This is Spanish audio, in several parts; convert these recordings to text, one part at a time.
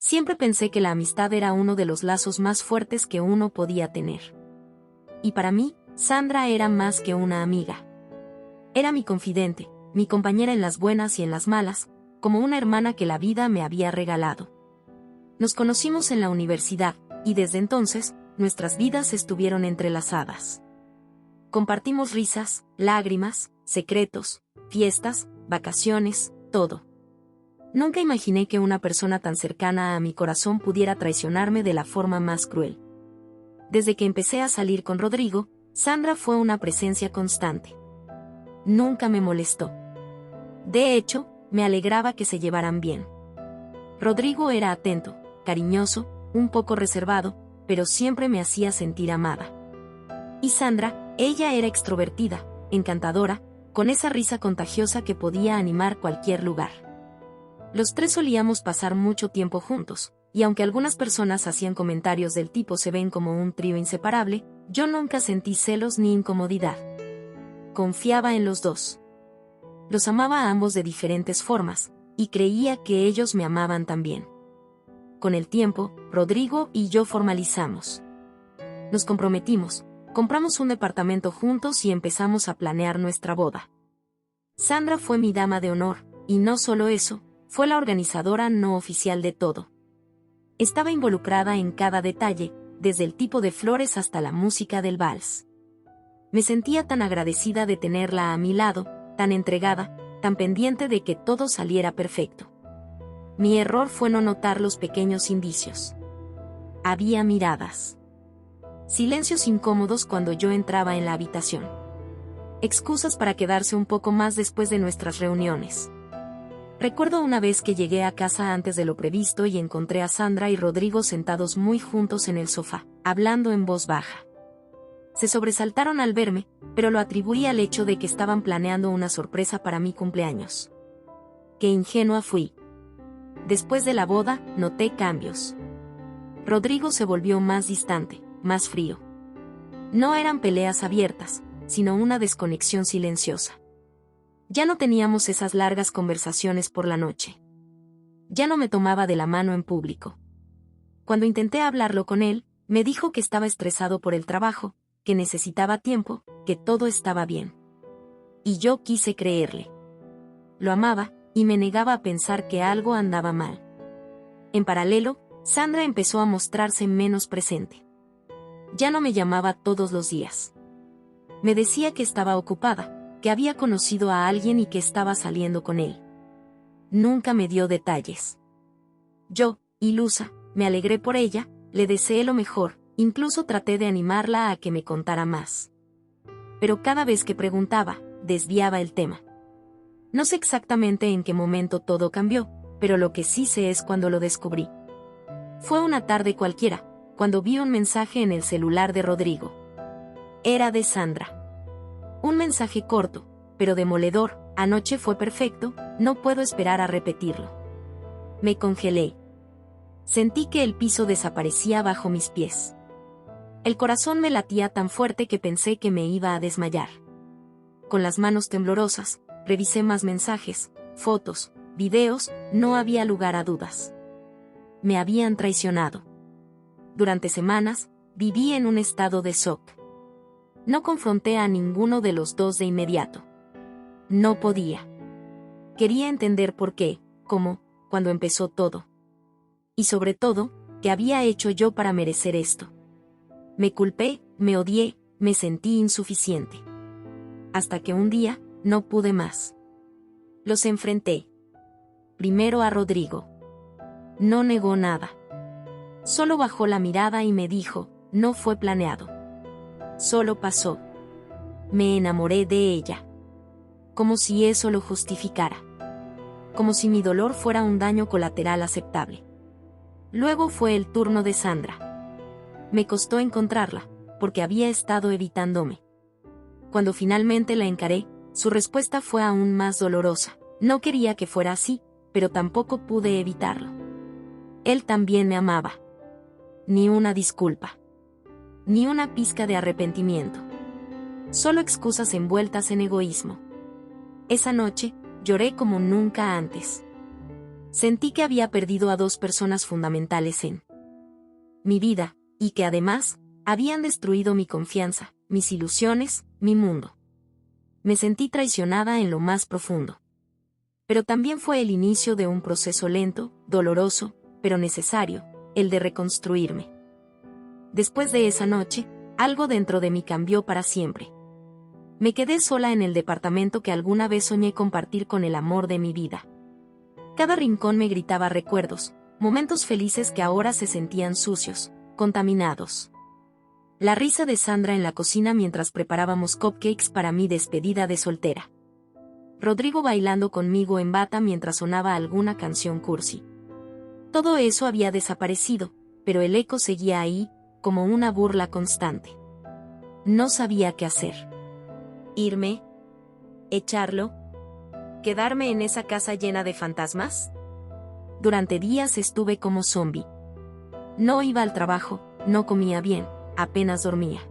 Siempre pensé que la amistad era uno de los lazos más fuertes que uno podía tener. Y para mí, Sandra era más que una amiga. Era mi confidente, mi compañera en las buenas y en las malas, como una hermana que la vida me había regalado. Nos conocimos en la universidad, y desde entonces, nuestras vidas estuvieron entrelazadas. Compartimos risas, lágrimas, secretos, fiestas, vacaciones, todo. Nunca imaginé que una persona tan cercana a mi corazón pudiera traicionarme de la forma más cruel. Desde que empecé a salir con Rodrigo, Sandra fue una presencia constante. Nunca me molestó. De hecho, me alegraba que se llevaran bien. Rodrigo era atento, cariñoso, un poco reservado, pero siempre me hacía sentir amada. Y Sandra, ella era extrovertida, encantadora, con esa risa contagiosa que podía animar cualquier lugar. Los tres solíamos pasar mucho tiempo juntos, y aunque algunas personas hacían comentarios del tipo se ven como un trío inseparable, yo nunca sentí celos ni incomodidad. Confiaba en los dos. Los amaba a ambos de diferentes formas, y creía que ellos me amaban también. Con el tiempo, Rodrigo y yo formalizamos. Nos comprometimos, compramos un departamento juntos y empezamos a planear nuestra boda. Sandra fue mi dama de honor, y no solo eso, fue la organizadora no oficial de todo. Estaba involucrada en cada detalle, desde el tipo de flores hasta la música del vals. Me sentía tan agradecida de tenerla a mi lado, tan entregada, tan pendiente de que todo saliera perfecto. Mi error fue no notar los pequeños indicios. Había miradas. Silencios incómodos cuando yo entraba en la habitación. Excusas para quedarse un poco más después de nuestras reuniones. Recuerdo una vez que llegué a casa antes de lo previsto y encontré a Sandra y Rodrigo sentados muy juntos en el sofá, hablando en voz baja. Se sobresaltaron al verme, pero lo atribuí al hecho de que estaban planeando una sorpresa para mi cumpleaños. Qué ingenua fui. Después de la boda, noté cambios. Rodrigo se volvió más distante, más frío. No eran peleas abiertas, sino una desconexión silenciosa. Ya no teníamos esas largas conversaciones por la noche. Ya no me tomaba de la mano en público. Cuando intenté hablarlo con él, me dijo que estaba estresado por el trabajo, que necesitaba tiempo, que todo estaba bien. Y yo quise creerle. Lo amaba, y me negaba a pensar que algo andaba mal. En paralelo, Sandra empezó a mostrarse menos presente. Ya no me llamaba todos los días. Me decía que estaba ocupada, que había conocido a alguien y que estaba saliendo con él. Nunca me dio detalles. Yo, ilusa, me alegré por ella, le deseé lo mejor, incluso traté de animarla a que me contara más. Pero cada vez que preguntaba, desviaba el tema. No sé exactamente en qué momento todo cambió, pero lo que sí sé es cuando lo descubrí. Fue una tarde cualquiera, cuando vi un mensaje en el celular de Rodrigo. Era de Sandra. Un mensaje corto, pero demoledor: anoche fue perfecto, no puedo esperar a repetirlo. Me congelé. Sentí que el piso desaparecía bajo mis pies. El corazón me latía tan fuerte que pensé que me iba a desmayar. Con las manos temblorosas, revisé más mensajes, fotos, videos, no había lugar a dudas. Me habían traicionado. Durante semanas, viví en un estado de shock. No confronté a ninguno de los dos de inmediato. No podía. Quería entender por qué, cómo, cuando empezó todo. Y sobre todo, ¿qué había hecho yo para merecer esto? Me culpé, me odié, me sentí insuficiente. Hasta que un día, no pude más. Los enfrenté. Primero a Rodrigo. No negó nada. Solo bajó la mirada y me dijo: no fue planeado. Solo pasó. Me enamoré de ella. Como si eso lo justificara. Como si mi dolor fuera un daño colateral aceptable. Luego fue el turno de Sandra. Me costó encontrarla, porque había estado evitándome. Cuando finalmente la encaré, su respuesta fue aún más dolorosa. No quería que fuera así, pero tampoco pude evitarlo. Él también me amaba. Ni una disculpa. Ni una pizca de arrepentimiento. Solo excusas envueltas en egoísmo. Esa noche, lloré como nunca antes. Sentí que había perdido a dos personas fundamentales en mi vida, y que además, habían destruido mi confianza, mis ilusiones, mi mundo. Me sentí traicionada en lo más profundo. Pero también fue el inicio de un proceso lento, doloroso, pero necesario, el de reconstruirme. Después de esa noche, algo dentro de mí cambió para siempre. Me quedé sola en el departamento que alguna vez soñé compartir con el amor de mi vida. Cada rincón me gritaba recuerdos, momentos felices que ahora se sentían sucios, contaminados. La risa de Sandra en la cocina mientras preparábamos cupcakes para mi despedida de soltera. Rodrigo bailando conmigo en bata mientras sonaba alguna canción cursi. Todo eso había desaparecido, pero el eco seguía ahí, como una burla constante. No sabía qué hacer. ¿Irme? ¿Echarlo? ¿Quedarme en esa casa llena de fantasmas? Durante días estuve como zombie. No iba al trabajo, no comía bien, apenas dormía.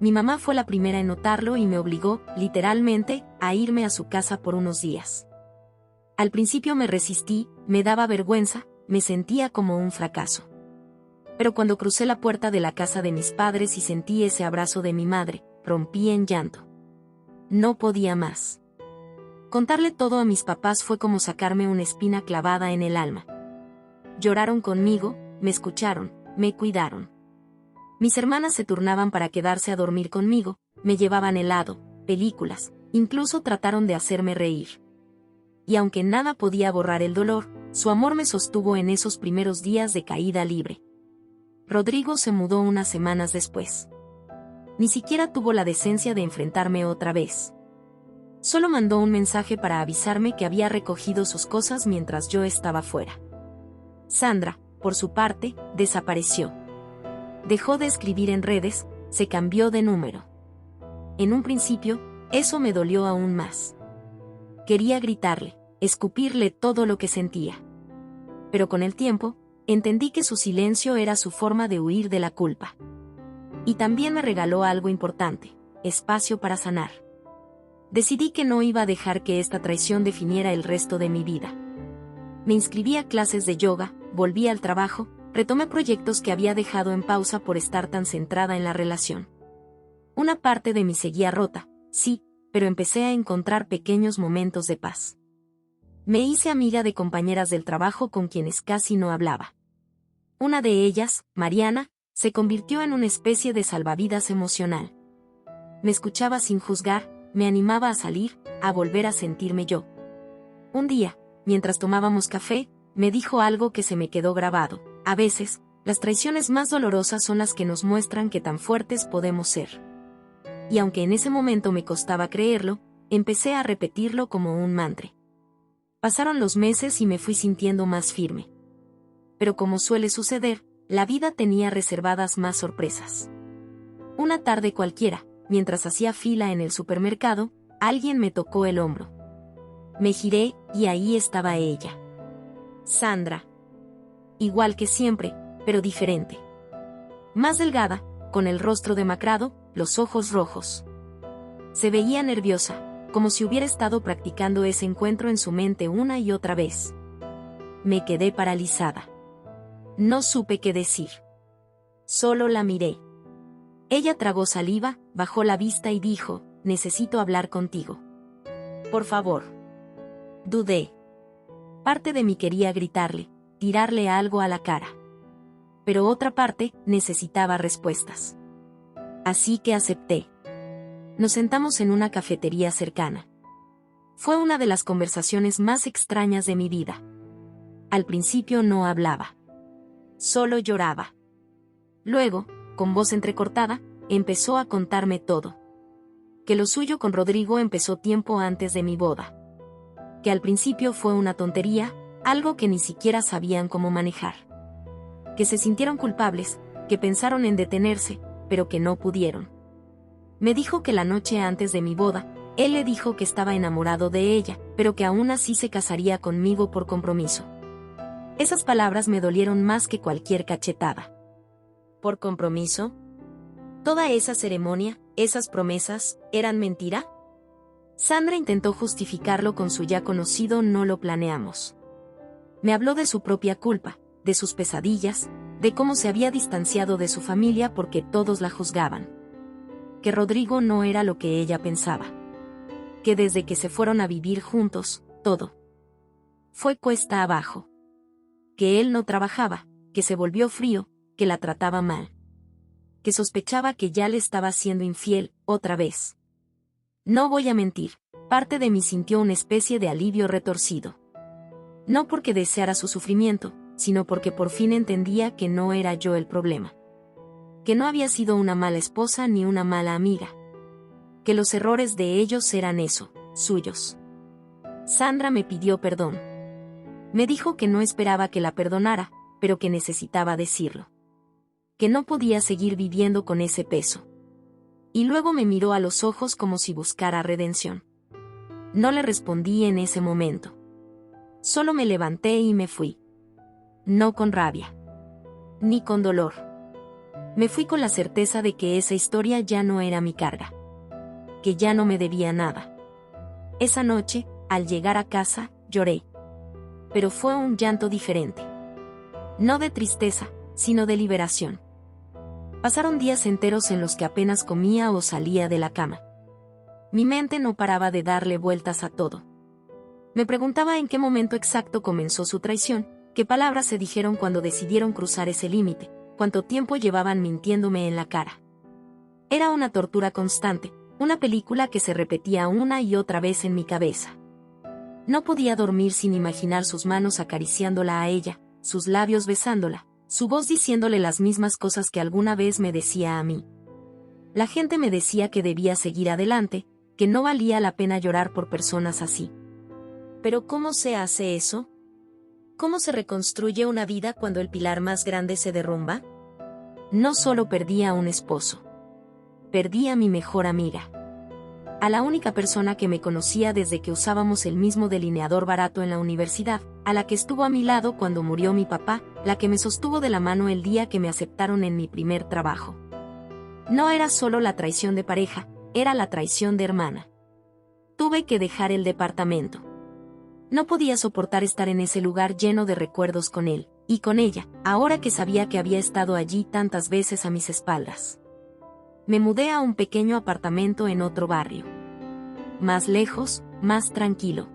Mi mamá fue la primera en notarlo y me obligó, literalmente, a irme a su casa por unos días. Al principio me resistí, me daba vergüenza, me sentía como un fracaso. Pero cuando crucé la puerta de la casa de mis padres y sentí ese abrazo de mi madre, rompí en llanto. No podía más. Contarle todo a mis papás fue como sacarme una espina clavada en el alma. Lloraron conmigo, me escucharon, me cuidaron. Mis hermanas se turnaban para quedarse a dormir conmigo, me llevaban helado, películas, incluso trataron de hacerme reír. Y aunque nada podía borrar el dolor, su amor me sostuvo en esos primeros días de caída libre. Rodrigo se mudó unas semanas después. Ni siquiera tuvo la decencia de enfrentarme otra vez. Solo mandó un mensaje para avisarme que había recogido sus cosas mientras yo estaba fuera. Sandra, por su parte, desapareció. Dejó de escribir en redes, se cambió de número. En un principio, eso me dolió aún más. Quería gritarle, escupirle todo lo que sentía. Pero con el tiempo, entendí que su silencio era su forma de huir de la culpa. Y también me regaló algo importante, espacio para sanar. Decidí que no iba a dejar que esta traición definiera el resto de mi vida. Me inscribí a clases de yoga, volví al trabajo, retomé proyectos que había dejado en pausa por estar tan centrada en la relación. Una parte de mí seguía rota, sí, pero empecé a encontrar pequeños momentos de paz. Me hice amiga de compañeras del trabajo con quienes casi no hablaba. Una de ellas, Mariana, se convirtió en una especie de salvavidas emocional. Me escuchaba sin juzgar, me animaba a salir, a volver a sentirme yo. Un día, mientras tomábamos café, me dijo algo que se me quedó grabado. A veces, las traiciones más dolorosas son las que nos muestran qué tan fuertes podemos ser. Y aunque en ese momento me costaba creerlo, empecé a repetirlo como un mantra. Pasaron los meses y me fui sintiendo más firme. Pero como suele suceder, la vida tenía reservadas más sorpresas. Una tarde cualquiera, mientras hacía fila en el supermercado, alguien me tocó el hombro. Me giré, y ahí estaba ella. Sandra. Igual que siempre, pero diferente. Más delgada, con el rostro demacrado, los ojos rojos. Se veía nerviosa, como si hubiera estado practicando ese encuentro en su mente una y otra vez. Me quedé paralizada. No supe qué decir. Solo la miré. Ella tragó saliva, bajó la vista y dijo, necesito hablar contigo. Por favor. Dudé. Parte de mí quería gritarle, tirarle algo a la cara. Pero otra parte necesitaba respuestas. Así que acepté. Nos sentamos en una cafetería cercana. Fue una de las conversaciones más extrañas de mi vida. Al principio no hablaba. Solo lloraba. Luego, con voz entrecortada, empezó a contarme todo. Que lo suyo con Rodrigo empezó tiempo antes de mi boda. Que al principio fue una tontería, algo que ni siquiera sabían cómo manejar. Que se sintieron culpables, que pensaron en detenerse, pero que no pudieron. Me dijo que la noche antes de mi boda, él le dijo que estaba enamorado de ella, pero que aún así se casaría conmigo por compromiso. Esas palabras me dolieron más que cualquier cachetada. ¿Por compromiso? ¿Toda esa ceremonia, esas promesas, eran mentira? Sandra intentó justificarlo con su ya conocido "no lo planeamos". Me habló de su propia culpa, de sus pesadillas, de cómo se había distanciado de su familia porque todos la juzgaban. Que Rodrigo no era lo que ella pensaba. Que desde que se fueron a vivir juntos, todo fue cuesta abajo. Que él no trabajaba, que se volvió frío, que la trataba mal. Que sospechaba que ya le estaba siendo infiel, otra vez. No voy a mentir, parte de mí sintió una especie de alivio retorcido. No porque deseara su sufrimiento, sino porque por fin entendía que no era yo el problema. Que no había sido una mala esposa ni una mala amiga. Que los errores de ellos eran eso, suyos. Sandra me pidió perdón. Me dijo que no esperaba que la perdonara, pero que necesitaba decirlo. Que no podía seguir viviendo con ese peso. Y luego me miró a los ojos como si buscara redención. No le respondí en ese momento. Solo me levanté y me fui. No con rabia. Ni con dolor. Me fui con la certeza de que esa historia ya no era mi carga. Que ya no me debía nada. Esa noche, al llegar a casa, lloré. Pero fue un llanto diferente. No de tristeza, sino de liberación. Pasaron días enteros en los que apenas comía o salía de la cama. Mi mente no paraba de darle vueltas a todo. Me preguntaba en qué momento exacto comenzó su traición, qué palabras se dijeron cuando decidieron cruzar ese límite, cuánto tiempo llevaban mintiéndome en la cara. Era una tortura constante, una película que se repetía una y otra vez en mi cabeza. No podía dormir sin imaginar sus manos acariciándola a ella, sus labios besándola, su voz diciéndole las mismas cosas que alguna vez me decía a mí. La gente me decía que debía seguir adelante, que no valía la pena llorar por personas así. Pero ¿cómo se hace eso? ¿Cómo se reconstruye una vida cuando el pilar más grande se derrumba? No solo perdí a un esposo. Perdí a mi mejor amiga. A la única persona que me conocía desde que usábamos el mismo delineador barato en la universidad, a la que estuvo a mi lado cuando murió mi papá, la que me sostuvo de la mano el día que me aceptaron en mi primer trabajo. No era solo la traición de pareja, era la traición de hermana. Tuve que dejar el departamento. No podía soportar estar en ese lugar lleno de recuerdos con él, y con ella, ahora que sabía que había estado allí tantas veces a mis espaldas. Me mudé a un pequeño apartamento en otro barrio. Más lejos, más tranquilo.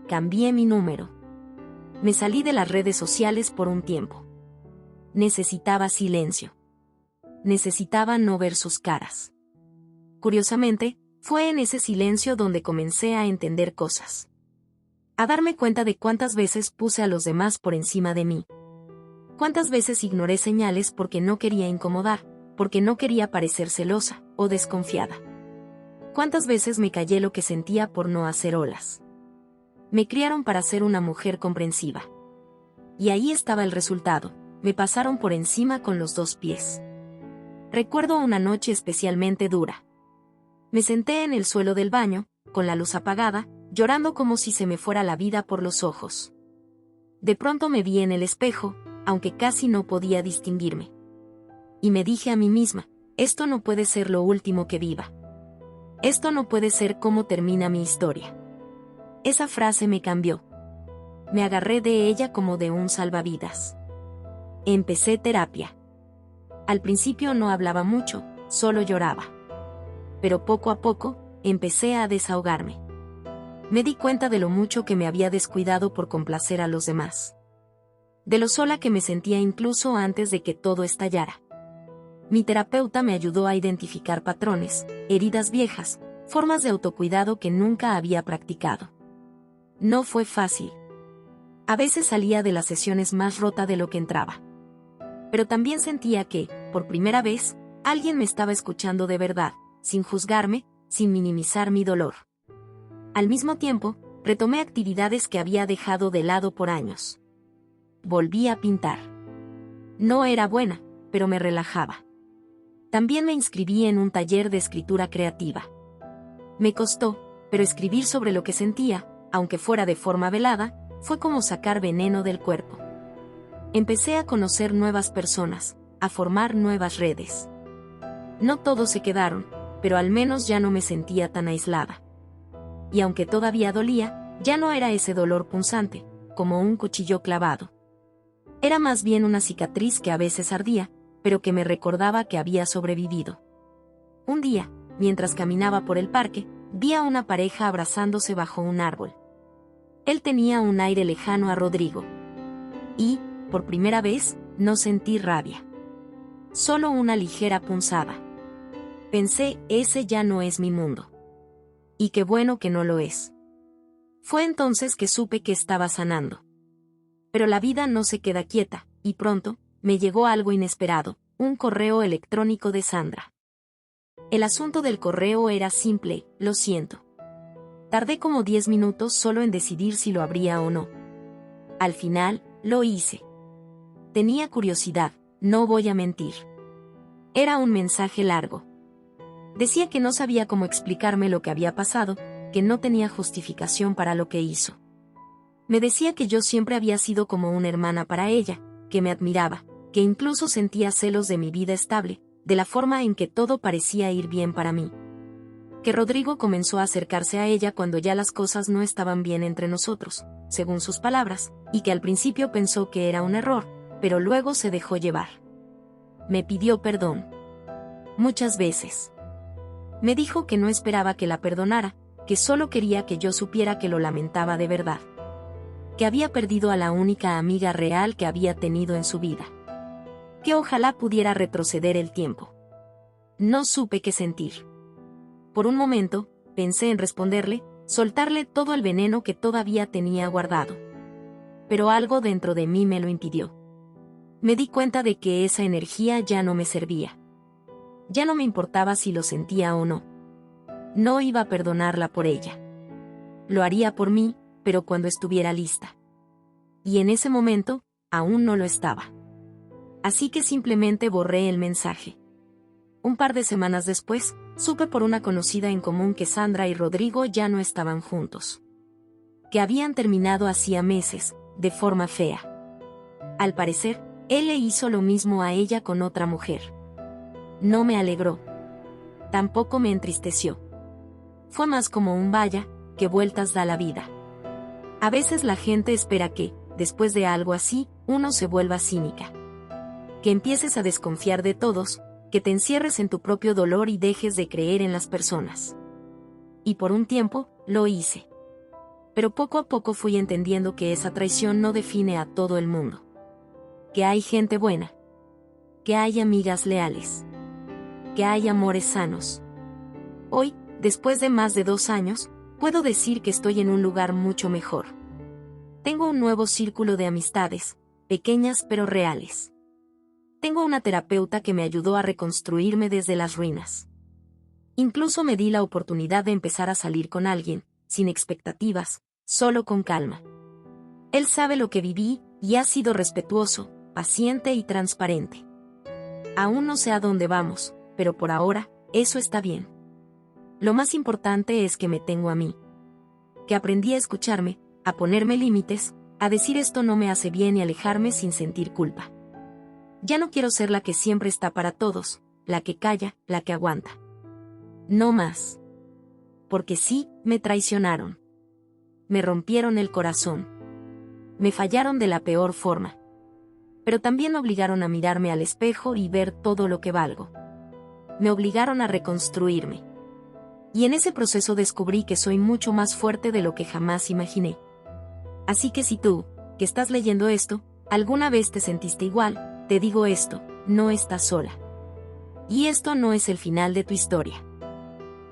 Cambié mi número. Me salí de las redes sociales por un tiempo. Necesitaba silencio. Necesitaba no ver sus caras. Curiosamente, fue en ese silencio donde comencé a entender cosas. A darme cuenta de cuántas veces puse a los demás por encima de mí. Cuántas veces ignoré señales porque no quería incomodar, porque no quería parecer celosa o desconfiada. Cuántas veces me callé lo que sentía por no hacer olas. Me criaron para ser una mujer comprensiva. Y ahí estaba el resultado, me pasaron por encima con los dos pies. Recuerdo una noche especialmente dura. Me senté en el suelo del baño, con la luz apagada, llorando como si se me fuera la vida por los ojos. De pronto me vi en el espejo, aunque casi no podía distinguirme. Y me dije a mí misma, esto no puede ser lo último que viva. Esto no puede ser cómo termina mi historia. Esa frase me cambió. Me agarré de ella como de un salvavidas. Empecé terapia. Al principio no hablaba mucho, solo lloraba. Pero poco a poco, empecé a desahogarme. Me di cuenta de lo mucho que me había descuidado por complacer a los demás. De lo sola que me sentía incluso antes de que todo estallara. Mi terapeuta me ayudó a identificar patrones, heridas viejas, formas de autocuidado que nunca había practicado. No fue fácil. A veces salía de las sesiones más rota de lo que entraba. Pero también sentía que, por primera vez, alguien me estaba escuchando de verdad, sin juzgarme, sin minimizar mi dolor. Al mismo tiempo, retomé actividades que había dejado de lado por años. Volví a pintar. No era buena, pero me relajaba. También me inscribí en un taller de escritura creativa. Me costó, pero escribir sobre lo que sentía, aunque fuera de forma velada, fue como sacar veneno del cuerpo. Empecé a conocer nuevas personas, a formar nuevas redes. No todos se quedaron, pero al menos ya no me sentía tan aislada. Y aunque todavía dolía, ya no era ese dolor punzante, como un cuchillo clavado. Era más bien una cicatriz que a veces ardía, pero que me recordaba que había sobrevivido. Un día, mientras caminaba por el parque, vi a una pareja abrazándose bajo un árbol. Él tenía un aire lejano a Rodrigo. Y, por primera vez, no sentí rabia. Solo una ligera punzada. Pensé, ese ya no es mi mundo. Y qué bueno que no lo es. Fue entonces que supe que estaba sanando. Pero la vida no se queda quieta, y pronto, me llegó algo inesperado, un correo electrónico de Sandra. El asunto del correo era simple, lo siento. Tardé como 10 minutos solo en decidir si lo abría o no. Al final, lo hice. Tenía curiosidad, no voy a mentir. Era un mensaje largo. Decía que no sabía cómo explicarme lo que había pasado, que no tenía justificación para lo que hizo. Me decía que yo siempre había sido como una hermana para ella, que me admiraba, que incluso sentía celos de mi vida estable, de la forma en que todo parecía ir bien para mí. Que Rodrigo comenzó a acercarse a ella cuando ya las cosas no estaban bien entre nosotros, según sus palabras, y que al principio pensó que era un error, pero luego se dejó llevar. Me pidió perdón. Muchas veces. Me dijo que no esperaba que la perdonara, que solo quería que yo supiera que lo lamentaba de verdad. Que había perdido a la única amiga real que había tenido en su vida. Que ojalá pudiera retroceder el tiempo. No supe qué sentir. Por un momento, pensé en responderle, soltarle todo el veneno que todavía tenía guardado. Pero algo dentro de mí me lo impidió. Me di cuenta de que esa energía ya no me servía. Ya no me importaba si lo sentía o no. No iba a perdonarla por ella. Lo haría por mí, pero cuando estuviera lista. Y en ese momento, aún no lo estaba. Así que simplemente borré el mensaje. Un par de semanas después, supe por una conocida en común que Sandra y Rodrigo ya no estaban juntos. Que habían terminado hacía meses, de forma fea. Al parecer, él le hizo lo mismo a ella con otra mujer. No me alegró. Tampoco me entristeció. Fue más como un vaya, qué vueltas da la vida. A veces la gente espera que, después de algo así, uno se vuelva cínica. Que empieces a desconfiar de todos, que te encierres en tu propio dolor y dejes de creer en las personas. Y por un tiempo, lo hice. Pero poco a poco fui entendiendo que esa traición no define a todo el mundo. Que hay gente buena. Que hay amigas leales. Que hay amores sanos. Hoy, después de más de 2 años, puedo decir que estoy en un lugar mucho mejor. Tengo un nuevo círculo de amistades, pequeñas pero reales. Tengo una terapeuta que me ayudó a reconstruirme desde las ruinas. Incluso me di la oportunidad de empezar a salir con alguien, sin expectativas, solo con calma. Él sabe lo que viví, y ha sido respetuoso, paciente y transparente. Aún no sé a dónde vamos, pero por ahora, eso está bien. Lo más importante es que me tengo a mí. Que aprendí a escucharme, a ponerme límites, a decir esto no me hace bien y alejarme sin sentir culpa. Ya no quiero ser la que siempre está para todos, la que calla, la que aguanta. No más. Porque sí, me traicionaron. Me rompieron el corazón. Me fallaron de la peor forma. Pero también me obligaron a mirarme al espejo y ver todo lo que valgo. Me obligaron a reconstruirme. Y en ese proceso descubrí que soy mucho más fuerte de lo que jamás imaginé. Así que si tú, que estás leyendo esto, alguna vez te sentiste igual, te digo esto, no estás sola. Y esto no es el final de tu historia.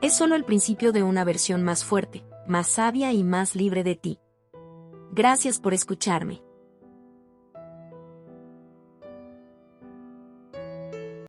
Es solo el principio de una versión más fuerte, más sabia y más libre de ti. Gracias por escucharme.